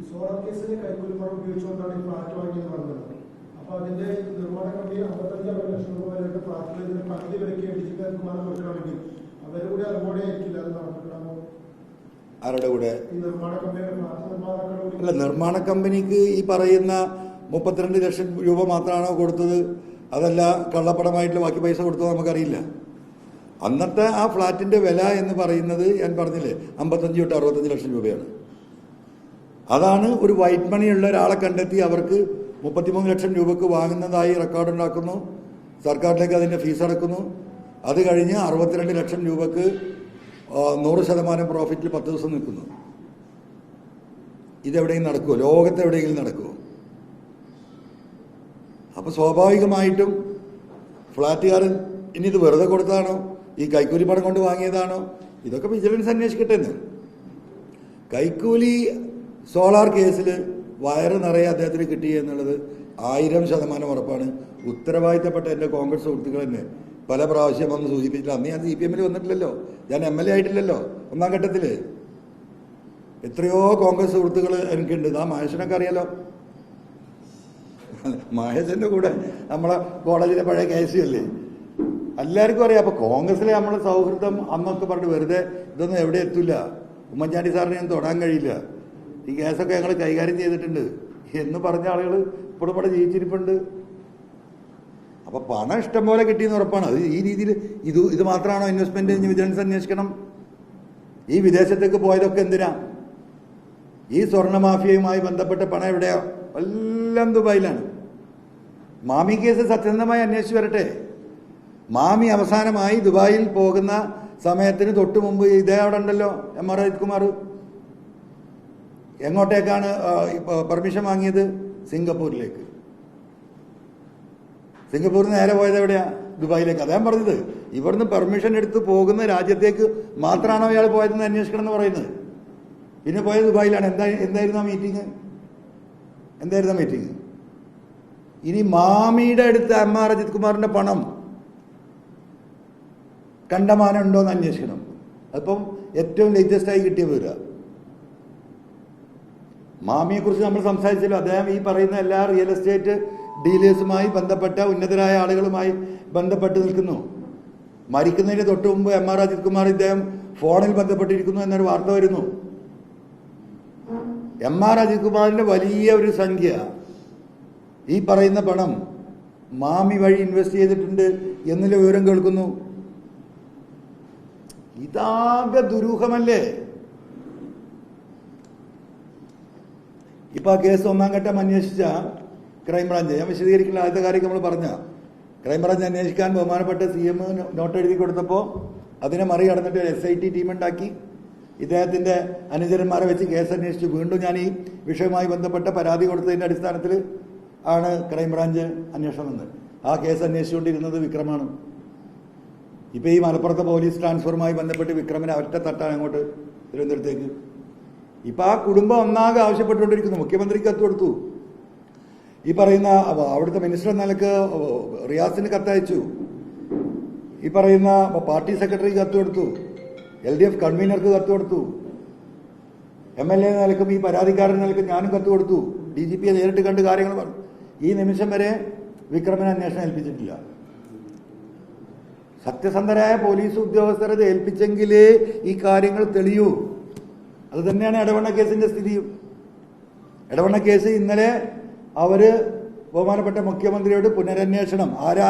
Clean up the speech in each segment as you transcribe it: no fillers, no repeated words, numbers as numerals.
Solar കേസിന് കൈക്കൂലിപ്പണം ഉപയോഗിച്ചുകൊണ്ടാണ് ഈ ഫ്ലാറ്റ് വാങ്ങിയെന്ന് പറഞ്ഞത്. അപ്പൊ അതിന്റെ നിർമ്മാണ കമ്പനി 55-60 ലക്ഷം രൂപ വരെയൊക്കെ ഫ്ലാറ്റിൽ ഇതിന് പകുതി വിലയ്ക്ക് എഡിജിക്കാർ നിർമ്മാണം കൊടുക്കുകയാണെങ്കിൽ അവരുടെ കൂടെ അതുപോലെ ആയിരിക്കില്ല അത് നടന്നിട്ടുണ്ടാകുമോ? ആരുടെ കൂടെ? ഈ നിർമ്മാണ കമ്പനിയുടെ ഫ്ലാറ്റ് നിർമ്മാണങ്ങളുടെ. അല്ല, നിർമ്മാണ കമ്പനിക്ക് ഈ പറയുന്ന 32 ലക്ഷം രൂപ മാത്രമാണോ കൊടുത്തത്, അതല്ല കള്ളപ്പണമായിട്ടുള്ള ബാക്കി പൈസ കൊടുത്തത് നമുക്കറിയില്ല. അന്നത്തെ ആ ഫ്ലാറ്റിന്റെ വില എന്ന് പറയുന്നത് ഞാൻ പറഞ്ഞില്ലേ 55 തൊട്ട് 65 ലക്ഷം രൂപയാണ്. അതാണ് ഒരു വൈറ്റ് മണി ഉള്ള ഒരാളെ കണ്ടെത്തി അവർക്ക് 33 ലക്ഷം രൂപക്ക് വാങ്ങുന്നതായി റെക്കോർഡ് ഉണ്ടാക്കുന്നു, സർക്കാരിലേക്ക് അതിന്റെ ഫീസ് അടക്കുന്നു. അത് കഴിഞ്ഞ് 62 ലക്ഷം രൂപക്ക് 100% പ്രോഫിറ്റിൽ 10 ദിവസം നിൽക്കുന്നു. ഇതെവിടെയെങ്കിലും നടക്കുമോ? ലോകത്ത് എവിടെയെങ്കിലും നടക്കുമോ? അപ്പൊ സ്വാഭാവികമായിട്ടും ഫ്ലാറ്റുകാരൻ ഇനി ഇത് വെറുതെ കൊടുത്തതാണോ, ഈ കൈക്കൂലി പണം കൊണ്ട് വാങ്ങിയതാണോ, ഇതൊക്കെ വിജിലൻസ് അന്വേഷിക്കട്ടെ എന്ന്. കൈക്കൂലി സോളാർ കേസിൽ വയറ് നിറയെ അദ്ദേഹത്തിന് കിട്ടി എന്നുള്ളത് 1000% ഉറപ്പാണ്. ഉത്തരവാദിത്തപ്പെട്ട എൻ്റെ കോൺഗ്രസ് സുഹൃത്തുക്കൾ തന്നെ പല പ്രാവശ്യം വന്ന് സൂചിപ്പിച്ചില്ല. അന്ന് ഞാൻ CPM-ൽ വന്നിട്ടില്ലല്ലോ, ഞാൻ MLA ആയിട്ടില്ലല്ലോ. ഒന്നാം ഘട്ടത്തിൽ എത്രയോ കോൺഗ്രസ് സുഹൃത്തുക്കൾ എനിക്കുണ്ട്. ആ മഹേഷനൊക്കെ അറിയാലോ, മഹേഷന്റെ കൂടെ നമ്മളെ കോളേജിലെ പഴയ KC അല്ലേ, എല്ലാവർക്കും അറിയാം. അപ്പൊ കോൺഗ്രസിലെ നമ്മളെ സൗഹൃദം അന്നൊക്കെ പറഞ്ഞിട്ട് വെറുതെ ഇതൊന്നും എവിടെ എത്തില്ല. ഉമ്മൻചാണ്ടി സാറിന് ഞാൻ തൊടാൻ കഴിയില്ല, ഈ കേസൊക്കെ ഞങ്ങൾ കൈകാര്യം ചെയ്തിട്ടുണ്ട് എന്ന് പറഞ്ഞ ആളുകൾ ഇപ്പോഴും ഇവിടെ ജീവിച്ചിരിപ്പുണ്ട്. അപ്പൊ പണം ഇഷ്ടം പോലെ കിട്ടിയെന്ന് ഉറപ്പാണ്. അത് ഈ രീതിയിൽ ഇത് മാത്രമാണോ ഇൻവെസ്റ്റ്മെന്റ് എന്ന് വിജിലൻസ് അന്വേഷിക്കണം. ഈ വിദേശത്തേക്ക് പോയതൊക്കെ എന്തിനാ? ഈ സ്വർണ്ണ മാഫിയയുമായി ബന്ധപ്പെട്ട പണം എവിടെയോ? എല്ലാം ദുബായിലാണ്. മാമി കേസ് സത്യസന്ധമായി അന്വേഷിച്ച് വരട്ടെ. മാമി അവസാനമായി ദുബായിൽ പോകുന്ന സമയത്തിന് തൊട്ടു മുമ്പ് ഇതേ അവിടെ ഉണ്ടല്ലോ MR അജിത് കുമാർ. എങ്ങോട്ടേക്കാണ് പെർമിഷൻ വാങ്ങിയത്? സിംഗപ്പൂരിലേക്ക്. സിംഗപ്പൂരിൽ നേരെ പോയത് എവിടെയാ? ദുബായിലേക്ക്. അദ്ദേഹം പറഞ്ഞത് ഇവിടുന്ന് പെർമിഷൻ എടുത്ത് പോകുന്ന രാജ്യത്തേക്ക് മാത്രമാണോ ഇയാൾ പോയതെന്ന് അന്വേഷിക്കണം എന്ന് പറയുന്നത്. പിന്നെ പോയത് ദുബായിലാണ്. എന്തായിരുന്നു ആ മീറ്റിംഗ്? ഇനി മാമിയുടെ അടുത്ത് MR അജിത് കുമാറിന്റെ പണം കണ്ടമാനം ഉണ്ടോ എന്ന് അന്വേഷിക്കണം. അതിപ്പം ഏറ്റവും ലേറ്റസ്റ്റായി കിട്ടിയ വിവര. മാമിയെ കുറിച്ച് നമ്മൾ സംസാരിച്ചല്ലോ. അദ്ദേഹം ഈ പറയുന്ന എല്ലാ റിയൽ എസ്റ്റേറ്റ് ഡീലേഴ്സുമായി ബന്ധപ്പെട്ട ഉന്നതരായ ആളുകളുമായി ബന്ധപ്പെട്ട് നിൽക്കുന്നു. മരിക്കുന്നതിന് തൊട്ട് മുമ്പ് MR അജിത് കുമാർ ഇദ്ദേഹം ഫോണിൽ ബന്ധപ്പെട്ടിരിക്കുന്നു എന്നൊരു വാർത്ത വരുന്നു. MR അജിത് കുമാറിന്റെ വലിയ ഒരു സംഖ്യ ഈ പറയുന്ന പണം മാമി വഴി ഇൻവെസ്റ്റ് ചെയ്തിട്ടുണ്ട് എന്നുള്ള വിവരം കേൾക്കുന്നു. ഇതാകെ ദുരൂഹമല്ലേ? ഇപ്പൊ ആ കേസ് ഒന്നാം ഘട്ടം അന്വേഷിച്ച ക്രൈംബ്രാഞ്ച്, ഞാൻ വിശദീകരിക്കുന്ന ആദ്യത്തെ കാര്യം നമ്മൾ പറഞ്ഞ ക്രൈംബ്രാഞ്ച് അന്വേഷിക്കാൻ ബഹുമാനപ്പെട്ട CM നോട്ട് എഴുതി കൊടുത്തപ്പോൾ അതിനെ മറികടന്നിട്ട് SIT ടീം ഉണ്ടാക്കി ഇദ്ദേഹത്തിന്റെ അനുചരന്മാരെ വെച്ച് കേസ് അന്വേഷിച്ചു. വീണ്ടും ഞാൻ ഈ വിഷയവുമായി ബന്ധപ്പെട്ട പരാതി കൊടുത്തതിന്റെ അടിസ്ഥാനത്തിൽ ആണ് ക്രൈംബ്രാഞ്ച് അന്വേഷണം എന്ന്. ആ കേസ് അന്വേഷിച്ചുകൊണ്ടിരുന്നത് വിക്രമാണ്. ഇപ്പൊ ഈ മലപ്പുറത്തെ പോലീസ് ട്രാൻസ്ഫറുമായി ബന്ധപ്പെട്ട് വിക്രമിനെ ഒറ്റ തട്ടാൻ അങ്ങോട്ട് തിരുവനന്തപുരത്തേക്ക്. ഇപ്പൊ ആ കുടുംബം ഒന്നാകെ ആവശ്യപ്പെട്ടുകൊണ്ടിരിക്കുന്നു. മുഖ്യമന്ത്രിക്ക് കത്ത് കൊടുത്തു. ഈ പറയുന്ന അവിടുത്തെ മിനിസ്റ്റർ എന്ന നിലക്ക് റിയാസിന് കത്തയച്ചു. ഈ പറയുന്ന പാർട്ടി സെക്രട്ടറി കത്ത് കൊടുത്തു. LDF കൺവീനർക്ക് കത്ത് കൊടുത്തു. MLA നിലക്കും ഈ പരാതിക്കാരൻ നിലക്കും ഞാനും കത്ത് കൊടുത്തു. DGPയെ നേരിട്ട് കണ്ട് കാര്യങ്ങൾ പറഞ്ഞു. ഈ നിമിഷം വരെ വിക്രമിനെ അന്വേഷണം ഏൽപ്പിച്ചിട്ടില്ല. സത്യസന്ധരായ പോലീസ് ഉദ്യോഗസ്ഥരെ ഏൽപ്പിച്ചെങ്കിലേ ഈ കാര്യങ്ങൾ തെളിയൂ. അത് തന്നെയാണ് എടവണ്ണ കേസിന്റെ സ്ഥിതിയും. എടവണ്ണ കേസ് ഇന്നലെ അവര് ബഹുമാനപ്പെട്ട മുഖ്യമന്ത്രിയോട് പുനരന്വേഷണം, ആരാ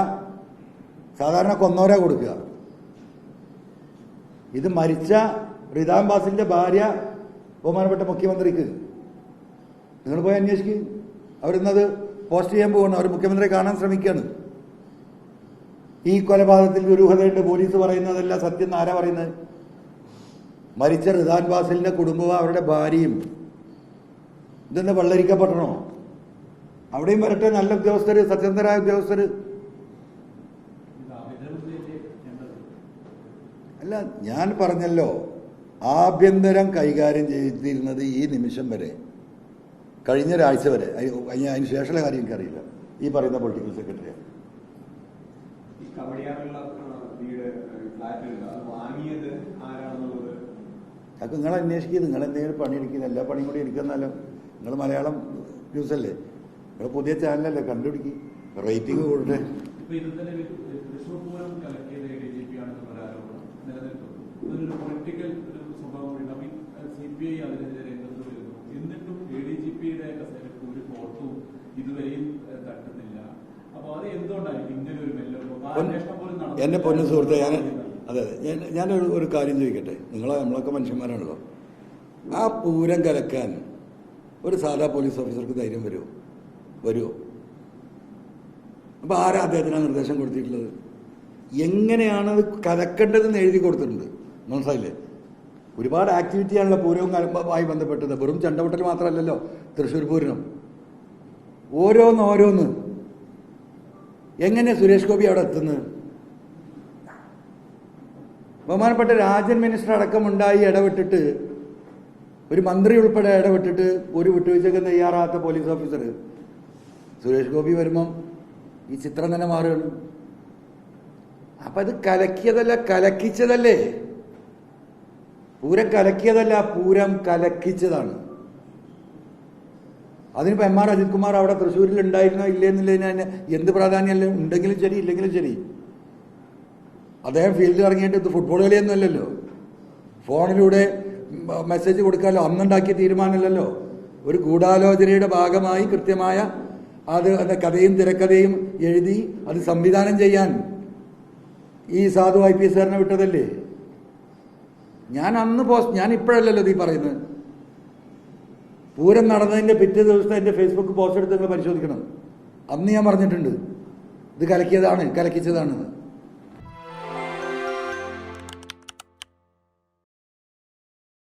സാധാരണ കൊന്നോരാ കൊടുക്കുക. ഇത് മരിച്ച റിദാം ബാസിന്റെ ഭാര്യ ബഹുമാനപ്പെട്ട മുഖ്യമന്ത്രിക്ക് നിങ്ങൾ പോയി അന്വേഷിക്കും. അവരിന്നത് പോസ്റ്റ് ചെയ്യാൻ പോകുന്നു. അവർ മുഖ്യമന്ത്രിയെ കാണാൻ ശ്രമിക്കുകയാണ്. ഈ കൊലപാതകത്തിൽ ദുരൂഹതയുണ്ട് പോലീസ് പറയുന്നതല്ല സത്യം. ആരാ പറയുന്നത്? മരിച്ച റിദാൻ ബാസിലിന്റെ കുടുംബവും അവരുടെ ഭാര്യയും. ഇതെന്താ വെള്ളരിക്കപ്പെടണോ? അവിടെയും വരട്ടെ നല്ല ഉദ്യോഗസ്ഥര്, സത്യസന്ധരായ ഉദ്യോഗസ്ഥര്. അല്ല, ഞാൻ പറഞ്ഞല്ലോ ആഭ്യന്തരം കൈകാര്യം ചെയ്തിരുന്നത് ഈ നിമിഷം വരെ, കഴിഞ്ഞ ഒരാഴ്ച വരെ, അതിന് ശേഷമുള്ള കാര്യം എനിക്കറിയില്ല, ഈ പറയുന്ന പൊളിറ്റിക്കൽ സെക്രട്ടറി. അതൊക്കെ നിങ്ങൾ അന്വേഷിക്കുക. നിങ്ങൾ എന്തെങ്കിലും പണിയെടുക്കുന്നത് എല്ലാ പണിയും കൂടി എടുക്കുന്നാലും നിങ്ങൾ മലയാളം ന്യൂസല്ലേ, നിങ്ങൾ പുതിയ ചാനലല്ലേ, കണ്ടുപിടിക്കും, റേറ്റിംഗ് കൂടട്ടെ. തൃശ്ശൂർ പൂരം കലക്കിയത് ADGP ആണെന്നുള്ള ആരോപണം നിലനിൽക്കുന്നു. അതൊരു പൊളിറ്റിക്കൽ ഒരു സ്വഭാവം കൂടി. CPI അതിനെതിരെ രംഗത്ത് വരുന്നു. എന്നിട്ടും ADGPയുടെ കസേരക്ക് ഒരു ഫോട്ടോവും ഇതുവരെയും തട്ടുന്നില്ല. അപ്പൊ അത് എന്തുകൊണ്ടായിരിക്കും ഇങ്ങനെ ഒരു എന്നെ പൊന്നു സുഹൃത്തെ, അതെ ഞാനൊരു കാര്യം ചോദിക്കട്ടെ. നമ്മളൊക്കെ മനുഷ്യന്മാരാണല്ലോ. ആ പൂരം കലക്കാൻ ഒരു സാധാ പോലീസ് ഓഫീസർക്ക് ധൈര്യം വരുമോ? അപ്പൊ ആരാ അദ്ദേഹത്തിന് നിർദ്ദേശം കൊടുത്തിട്ടുള്ളത്? എങ്ങനെയാണ് അത് കലക്കേണ്ടതെന്ന് എഴുതി കൊടുത്തിട്ടുണ്ട്. മനസ്സിലായില്ലേ? ഒരുപാട് ആക്ടിവിറ്റിയാണല്ലോ പൂരവുമായി ബന്ധപ്പെട്ടത്. വെറും ചെണ്ടമുട്ടൽ മാത്രമല്ലല്ലോ തൃശ്ശൂർ പൂരം. ഓരോന്ന് എങ്ങനെ സുരേഷ് ഗോപി അവിടെ എത്തുന്നത്? ബഹുമാനപ്പെട്ട രാജൻ മിനിസ്റ്റർ അടക്കമുണ്ടായി ഇടപെട്ടിട്ട്, ഒരു മന്ത്രി ഉൾപ്പെടെ ഇടപെട്ടിട്ട് ഒരു വിട്ടുവീഴ്ചയ്ക്ക് തയ്യാറാകാത്ത പോലീസ് ഓഫീസർ സുരേഷ് ഗോപി വരുമ്പം ഈ ചിത്രം തന്നെ മാറുകയാണ്. അപ്പൊ അത് കലക്കിയതല്ല, കലക്കിച്ചതല്ലേ. പൂരം കലക്കിയതല്ല, പൂരം കലക്കിച്ചതാണ്. അതിനിപ്പോ MR അജിത് കുമാർ അവിടെ തൃശ്ശൂരിൽ ഉണ്ടായിരുന്നോ ഇല്ലെന്നുള്ളതിന് എന്ത് പ്രാധാന്യമല്ല. ഉണ്ടെങ്കിലും ശരി, ഇല്ലെങ്കിലും ശരി. അദ്ദേഹം ഫീൽഡിൽ ഇറങ്ങിയിട്ട് ഇത് ഫുട്ബോൾ കളിയൊന്നും അല്ലല്ലോ. ഫോണിലൂടെ മെസ്സേജ് കൊടുക്കാമല്ലോ. അന്നുണ്ടാക്കിയ തീരുമാനമല്ലല്ലോ. ഒരു ഗൂഢാലോചനയുടെ ഭാഗമായി കൃത്യമായ അത് കഥയും തിരക്കഥയും എഴുതി അത് സംവിധാനം ചെയ്യാൻ ഈ സാധു IPS വിട്ടതല്ലേ. ഞാൻ ഇപ്പോഴല്ലല്ലോ ഇത് പറയുന്നത്. പൂരം നടന്നതിന്റെ പിറ്റേ ദിവസത്തെ എൻ്റെ ഫേസ്ബുക്ക് പോസ്റ്റ് എടുത്ത് നിങ്ങൾ പരിശോധിക്കണം. അന്ന് ഞാൻ പറഞ്ഞിട്ടുണ്ട് ഇത് കലക്കിച്ചതാണ്.